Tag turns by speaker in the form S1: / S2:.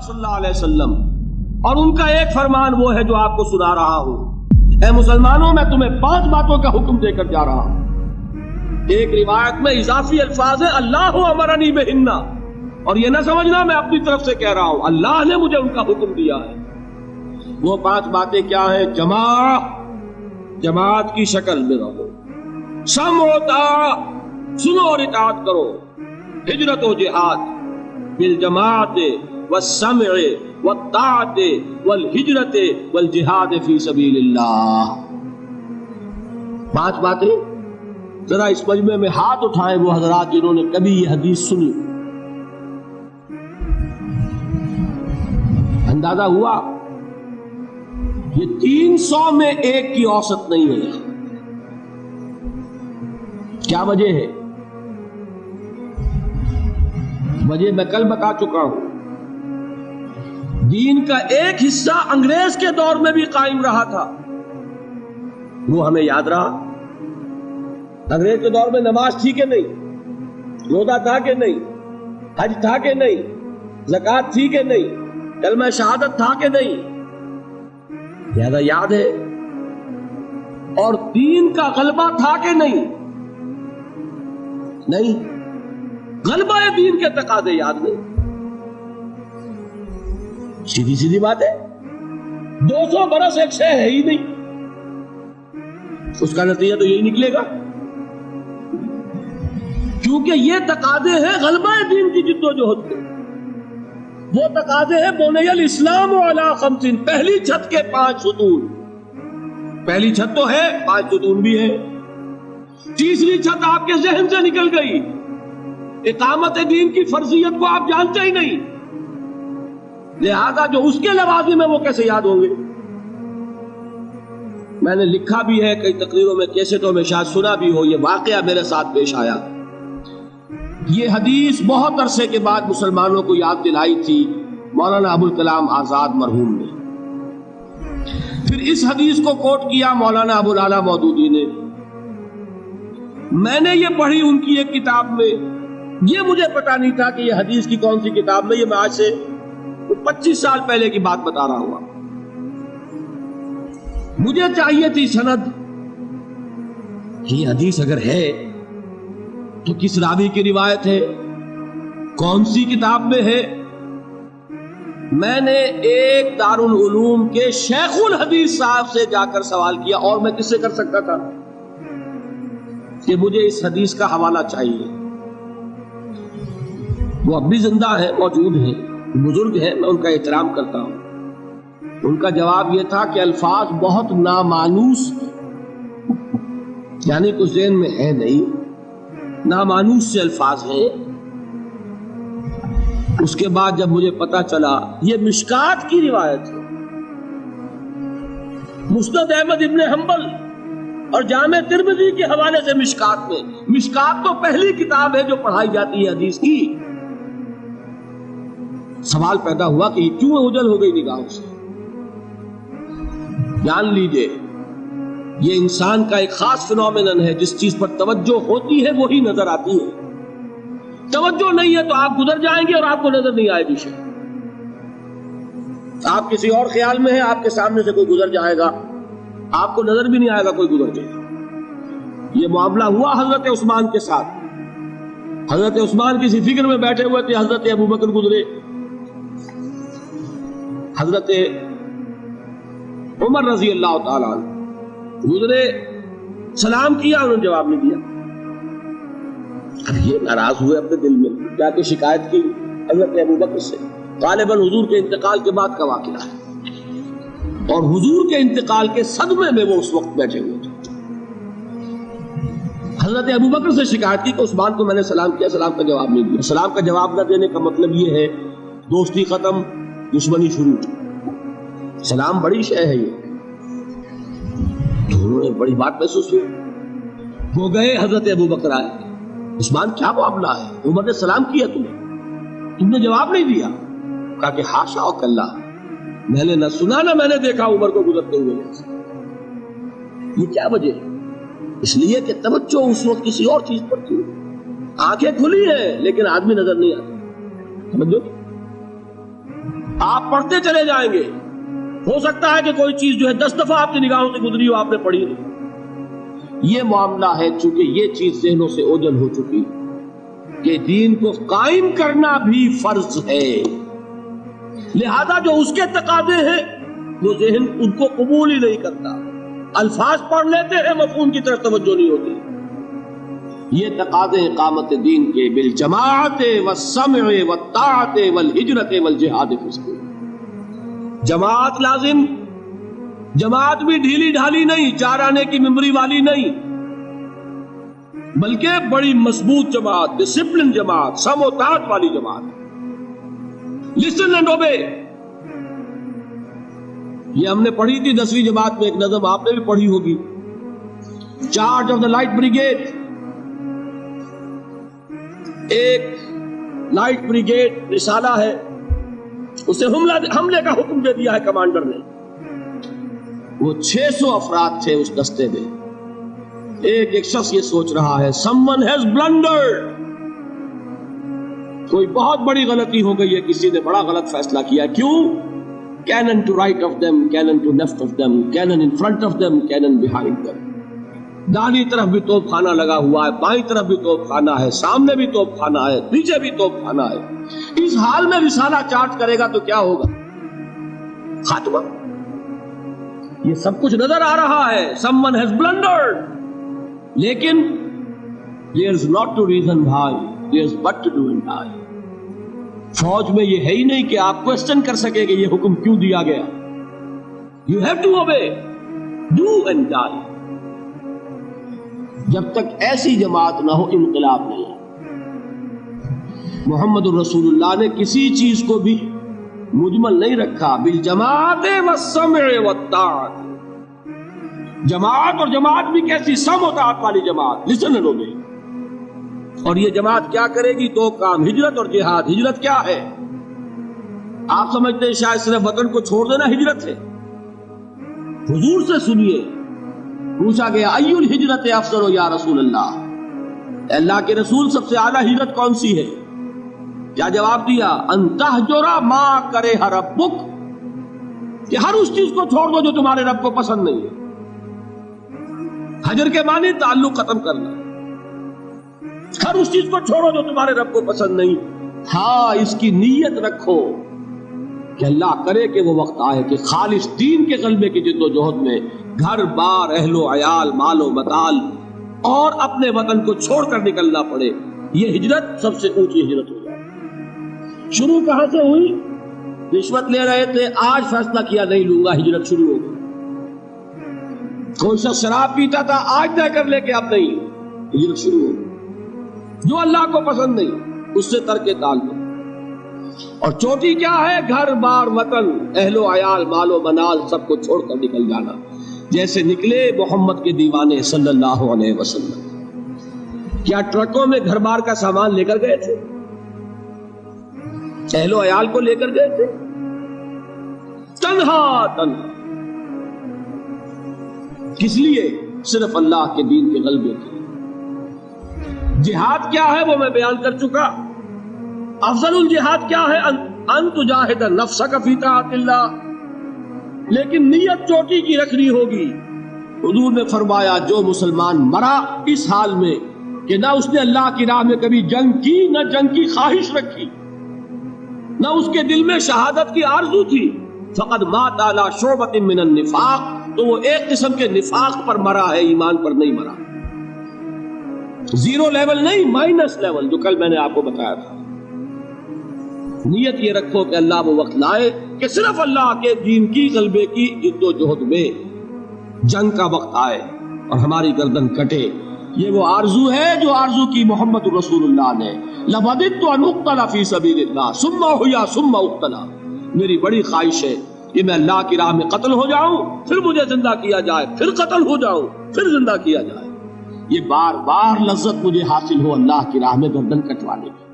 S1: صلی اللہ علیہ وسلم، اور ان کا ایک فرمان وہ ہے جو آپ کو سنا رہا ہوں۔ اے مسلمانوں، میں تمہیں 5 باتوں کا حکم دے کر جا رہا ہوں۔ ایک روایت میں اضافی الفاظ ہے اللہ امرنی بہن، اور یہ نہ سمجھنا میں اپنی طرف سے کہہ رہا ہوں، اللہ نے مجھے ان کا حکم دیا ہے۔ وہ 5 باتیں کیا ہیں؟ جماعت کی شکل میں رہو، سمع و طاعت، سنو اور اطاعت کرو، ہجرت و جہاد بالجماعت والسمع والطاعت والہجرت والجہاد فی سبیل اللہ۔ 5 باتیں ذرا اس مجمع میں ہاتھ اٹھائیں وہ حضرات جنہوں نے کبھی یہ حدیث سنی۔ اندازہ ہوا یہ 300 میں ایک کی اوسط نہیں ہے۔ کیا وجہ ہے؟ وجہ میں کل بتا چکا ہوں۔ دین کا ایک حصہ انگریز کے دور میں بھی قائم رہا تھا، وہ ہمیں یاد رہا۔ انگریز کے دور میں نماز تھی کہ نہیں؟ روزہ تھا کہ نہیں؟ حج تھا کہ نہیں؟ زکوٰۃ تھی کہ نہیں؟ کلمہ شہادت تھا کہ نہیں؟ زیادہ یاد ہے؟ اور دین کا غلبہ تھا کہ نہیں؟ نہیں، غلبہ دین کے تقاضے یاد نہیں۔ سیدھی سیدھی بات ہے، 200 برس ایک شے ہے ہی نہیں، اس کا نتیجہ تو یہی نکلے گا، کیونکہ یہ تقاضے ہیں غلبہ دین کی جد و جہد کے۔ وہ تقاضے ہیں بنی الاسلام علی 5، پہلی چھت کے 5 ستون۔ پہلی چھت تو ہے، 5 ستون بھی ہے۔ تیسری چھت آپ کے ذہن سے نکل گئی، اقامت دین کی فرضیت کو آپ جانتے ہی نہیں، لہذا جو اس کے لوازم ہیں وہ کیسے یاد ہوں گے؟ میں نے لکھا بھی ہے کئی تقریروں میں، کیسٹوں میں شاید سنا بھی ہو، یہ واقعہ میرے ساتھ پیش آیا۔ یہ حدیث بہت عرصے کے بعد مسلمانوں کو یاد دلائی تھی مولانا ابوالکلام آزاد مرحوم نے۔ پھر اس حدیث کو کوٹ کیا مولانا ابوالعلا مودودی نے۔ میں نے یہ پڑھی ان کی ایک کتاب میں، یہ مجھے پتا نہیں تھا کہ یہ حدیث کی کون سی کتاب میں، یہ میں آج سے 25 سال پہلے کی بات بتا رہا ہوں۔ مجھے چاہیے تھی سند کہ یہ حدیث اگر ہے تو کس راوی کی روایت ہے، کون سی کتاب میں ہے۔ میں نے ایک دارالعلوم کے شیخ الحدیث صاحب سے جا کر سوال کیا، اور میں کس سے کر سکتا تھا، کہ مجھے اس حدیث کا حوالہ چاہیے۔ وہ اب بھی زندہ ہیں، موجود ہیں، بزرگ ہیں، میں ان کا احترام کرتا ہوں۔ ان کا جواب یہ تھا کہ الفاظ بہت نامانوس، یعنی کچھ ذہن میں ہے نہیں، نامانوس سے الفاظ ہیں۔ اس کے بعد جب مجھے پتا چلا یہ مشکات کی روایت ہے، مسند احمد ابن حنبل اور جامع ترمذی کے حوالے سے مشکات میں، مشکات تو پہلی کتاب ہے جو پڑھائی جاتی ہے حدیث کی۔ سوال پیدا ہوا کہ یہ کیوں اوجھل ہو گئی نگاہوں سے؟ جان لیجئے یہ انسان کا ایک خاص فنومینن ہے، جس چیز پر توجہ ہوتی ہے وہی نظر آتی ہے، توجہ نہیں ہے تو آپ گزر جائیں گے اور آپ کو نظر نہیں آئے گی شے۔ آپ کسی اور خیال میں ہیں، آپ کے سامنے سے کوئی گزر جائے گا، آپ کو نظر بھی نہیں آئے گا کوئی گزر جائے گا۔ یہ معاملہ ہوا حضرت عثمان کے ساتھ۔ حضرت عثمان کسی فکر میں بیٹھے ہوئے تھے، حضرت ابوبکر گزرے، حضرت عمر رضی اللہ تعالیٰ عنہ گزرے، سلام کیا، انہوں نے جواب نہیں دیا۔ اب یہ ناراض ہوئے اپنے دل میں، جا کے شکایت کی حضرت ابوبکر سے۔ غالباً حضور کے انتقال کے بعد کا واقعہ ہے، اور حضور کے انتقال کے صدمے میں وہ اس وقت بیٹھے ہوئے تھے۔ حضرت ابوبکر سے شکایت کی کہ عثمان کو میں نے سلام کیا، سلام کا جواب نہیں دیا۔ سلام کا جواب نہ دینے کا مطلب یہ ہے دوستی ختم، دشمنی شروع۔ سلام بڑی شے ہے، یہ انہوں نے بڑی بات محسوس ہوئی۔ وہ گئے، حضرت ابوبکر آئے، عثمان کیا معاملہ ہے؟ عمر نے سلام کیا، تم نے جواب نہیں دیا۔ کہا کہ حاشا و کلا، میں نے نہ سنا نہ میں نے دیکھا عمر کو گزرتے ہوئے۔ یہ کیا وجہ ہے؟ اس لیے کہ توجہ اس وقت کسی اور چیز پر تھی، آنکھیں کھلی ہیں لیکن آدمی نظر نہیں آتا۔ سمجھو، آپ پڑھتے چلے جائیں گے، ہو سکتا ہے کہ کوئی چیز جو ہے 10 دفعہ آپ کی نگاہوں سے گزری ہو، آپ نے پڑھی نہیں۔ یہ معاملہ ہے، چونکہ یہ چیز ذہنوں سے اوجھل ہو چکی کہ دین کو قائم کرنا بھی فرض ہے، لہذا جو اس کے تقاضے ہیں وہ ذہن ان کو قبول ہی نہیں کرتا، الفاظ پڑھ لیتے ہیں، مفہوم کی طرف توجہ نہیں ہوتی۔ یہ تقاضے اقامت دین کے بالجماعت والسمع والطاعت والہجرت والجہاد فی سبیل، جماعت لازم، جماعت بھی ڈھیلی ڈھالی نہیں، 4 آنے کی ممبری والی نہیں، بلکہ بڑی مضبوط جماعت، ڈسپلن جماعت، سم و طاعت والی جماعت۔ لسن اینڈ اوبے، یہ ہم نے پڑھی تھی 10ویں جماعت میں ایک نظم، آپ نے بھی پڑھی ہوگی، charge of the light brigade. ایک لائٹ بریگیڈ رسالہ ہے، اسے حملے کا حکم دے دیا ہے کمانڈر نے، وہ 600 افراد تھے اس دستے میں۔ ایک شخص یہ سوچ رہا ہے someone has blundered، کوئی بہت بڑی غلطی ہو گئی ہے، کسی نے بڑا غلط فیصلہ کیا ہے۔ کیوں؟ cannon to right of them, cannon to left of them, cannon in front of them, cannon behind them۔ داہنی طرف بھی توپ خانہ لگا ہوا ہے، بائیں طرف بھی توپ خانہ ہے، سامنے بھی توپ خانہ ہے، پیچھے بھی توپ خانہ ہے۔ اس حال میں رسالہ چارج کرے گا تو کیا ہوگا؟ خاتمہ۔ یہ سب کچھ نظر آ رہا ہے، someone has blundered، لیکن there's not to reason why، there's but to do and die۔ فوج میں یہ ہے ہی نہیں کہ آپ کوسچن کر سکے کہ یہ حکم کیوں دیا گیا۔ You have to obey، do and die۔ جب تک ایسی جماعت نہ ہو انقلاب نہیں ہے۔ محمد الرسول اللہ نے کسی چیز کو بھی مجمل نہیں رکھا، بالجماعت والسمع والطاعت، جماعت، اور جماعت بھی کیسی؟ سم و طاعت والی جماعت، لسن اینڈ اوبے۔ اور یہ جماعت کیا کرے گی؟ 2 کام، ہجرت اور جہاد۔ ہجرت کیا ہے؟ آپ سمجھتے ہیں شاید صرف وطن کو چھوڑ دینا ہجرت ہے؟ حضور سے سنیے، پوچھا گیا ای الہجرت افضل یا رسول اللہ، اللہ کے رسول سب سے اعلیٰ ہجرت کون سی ہے؟ کیا جواب دیا؟ ان تہجر ما کرہ ربک، کہ ہر اس چیز کو چھوڑ دو جو تمہارے رب کو پسند نہیں ہے۔ حجر کے معنی تعلق ختم کرنا، ہر اس چیز کو چھوڑو جو تمہارے رب کو پسند نہیں۔ ہاں، اس کی نیت رکھو کہ اللہ کرے کہ وہ وقت آئے کہ خالص دین کے غلبے کی جد و جہد میں گھر بار، اہل و عیال، مال و متال اور اپنے وطن کو چھوڑ کر نکلنا پڑے، یہ ہجرت سب سے اونچی ہجرت ہو جائے۔ شروع کہاں سے ہوئی؟ رشوت لے رہے تھے، آج فیصلہ کیا نہیں لوں گا، ہجرت شروع ہو گئی۔ کوئی شخص شراب پیتا تھا، آج طے کر لے کہ اب نہیں، ہجرت شروع ہو گئی۔ جو اللہ کو پسند نہیں اس سے ترک تعلق۔ اور چوٹی کیا ہے؟ گھر بار، وطن، اہل و عیال، مال و منال سب کو چھوڑ کر نکل جانا، جیسے نکلے محمد کے دیوانے صلی اللہ علیہ وسلم۔ کیا ٹرکوں میں گھر بار کا سامان لے کر گئے تھے؟ اہل و عیال کو لے کر گئے تھے؟ تنہا تنہا، کس لیے؟ صرف اللہ کے دین کے غلبے کے۔ جہاد کیا ہے وہ میں بیان کر چکا۔ افضل الجہاد کیا ہے؟ ان تجاہد نفسک فی طاعت اللہ، لیکن نیت چوٹی کی رکھنی ہوگی۔ حضور نے فرمایا جو مسلمان مرا اس حال میں کہ نہ اس نے اللہ کی راہ میں کبھی جنگ کی، نہ جنگ کی خواہش رکھی، نہ اس کے دل میں شہادت کی آرزو تھی، فقد مات علی شعبۃ من النفاق، تو وہ ایک قسم کے نفاق پر مرا ہے، ایمان پر نہیں مرا۔ 0 لیول نہیں، مائنس لیول، جو کل میں نے آپ کو بتایا تھا۔ نیت یہ رکھو کہ اللہ وہ وقت لائے کہ صرف اللہ کے دین کی غلبے کی جد و جہد میں جنگ کا وقت آئے اور ہماری گردن کٹے۔ یہ وہ آرزو ہے جو آرزو کی محمد رسول اللہ نے، لَوَدِدْتُ أَنْ أُقْتَلَ فِي سَبِيلِ اللَّهِ ثُمَّ أُحْيَا ثُمَّ أُقْتَلَ، میری بڑی خواہش ہے کہ میں اللہ کی راہ میں قتل ہو جاؤں، پھر مجھے زندہ کیا جائے، پھر قتل ہو جاؤں، پھر زندہ کیا جائے۔ یہ بار بار لذت مجھے حاصل ہو اللہ کی راہ میں گردن کٹوانے کی۔